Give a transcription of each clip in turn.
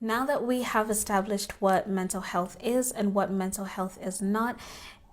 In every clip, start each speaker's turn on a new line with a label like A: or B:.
A: Now that we have established what mental health is and what mental health is not,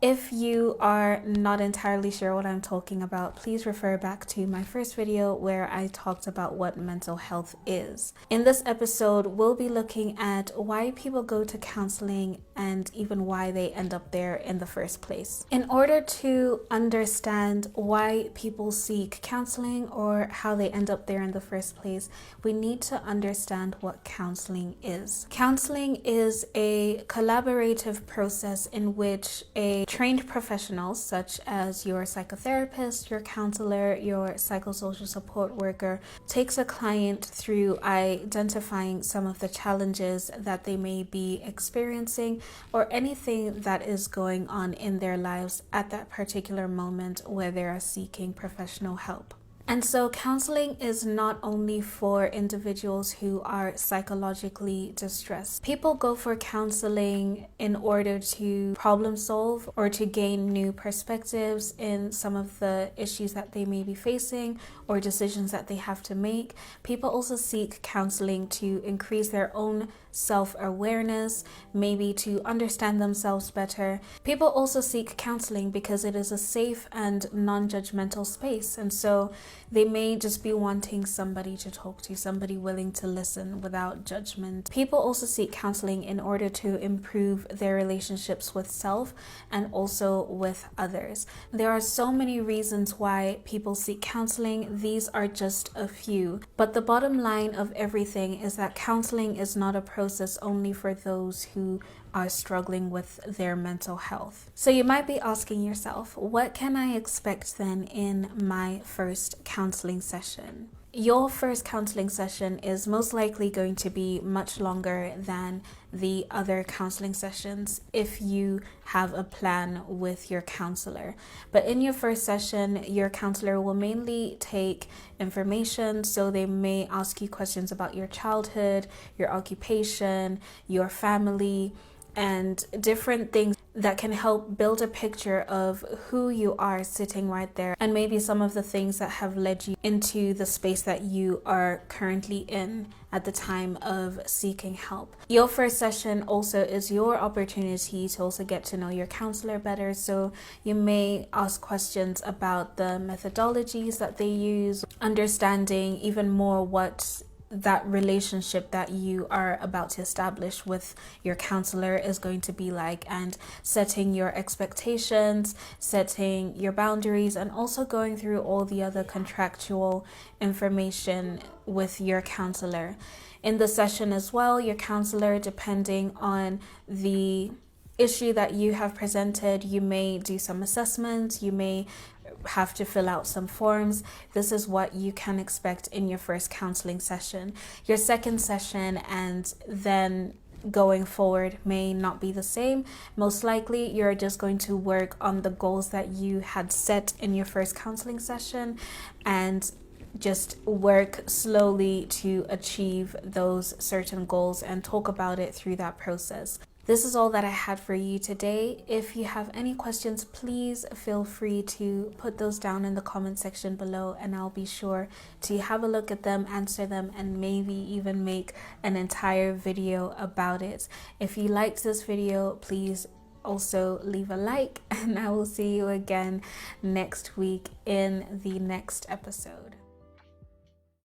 A: if you are not entirely sure what I'm talking about, please refer back to my first video where I talked about what mental health is. In this episode, we'll be looking at why people go to counseling and even why they end up there in the first place. In order to understand why people seek counseling or how they end up there in the first place, we need to understand what counseling is. Counseling is a collaborative process in which a trained professionals such as your psychotherapist, your counselor, your psychosocial support worker takes a client through identifying some of the challenges that they may be experiencing or anything that is going on in their lives at that particular moment where they are seeking professional help. And so counseling is not only for individuals who are psychologically distressed. People go for counseling in order to problem solve or to gain new perspectives in some of the issues that they may be facing or decisions that they have to make. People also seek counseling to increase their own self-awareness, maybe to understand themselves better. People also seek counseling because it is a safe and non-judgmental space, and so they may just be wanting somebody to talk to, somebody willing to listen without judgment. People also seek counseling in order to improve their relationships with self and also with others. There are so many reasons why people seek counseling. These are just a few. But the bottom line of everything is that counseling is not a process only for those who are struggling with their mental health. So you might be asking yourself, what can I expect then in my first counseling session? Your first counseling session is most likely going to be much longer than the other counseling sessions if you have a plan with your counselor. But in your first session, your counselor will mainly take information. So they may ask you questions about your childhood, your occupation, your family, and different things that can help build a picture of who you are sitting right there, and maybe some of the things that have led you into the space that you are currently in at the time of seeking help. Your first session also is your opportunity to also get to know your counselor better. So you may ask questions about the methodologies that they use, understanding even more what that relationship that you are about to establish with your counselor is going to be like, and setting your expectations, setting your boundaries, and also going through all the other contractual information with your counselor. In the session as well, your counselor, depending on the issue that you have presented, you may do some assessments, you may have to fill out some forms. This is what you can expect in your first counseling session. Your second session and then going forward may not be the same. Most likely you're just going to work on the goals that you had set in your first counseling session and just work slowly to achieve those certain goals and talk about it through that process. This is all that I had for you today. If you have any questions, please feel free to put those down in the comment section below, and I'll be sure to have a look at them, answer them, and maybe even make an entire video about it. If you liked this video, please also leave a like, and I will see you again next week in the next episode.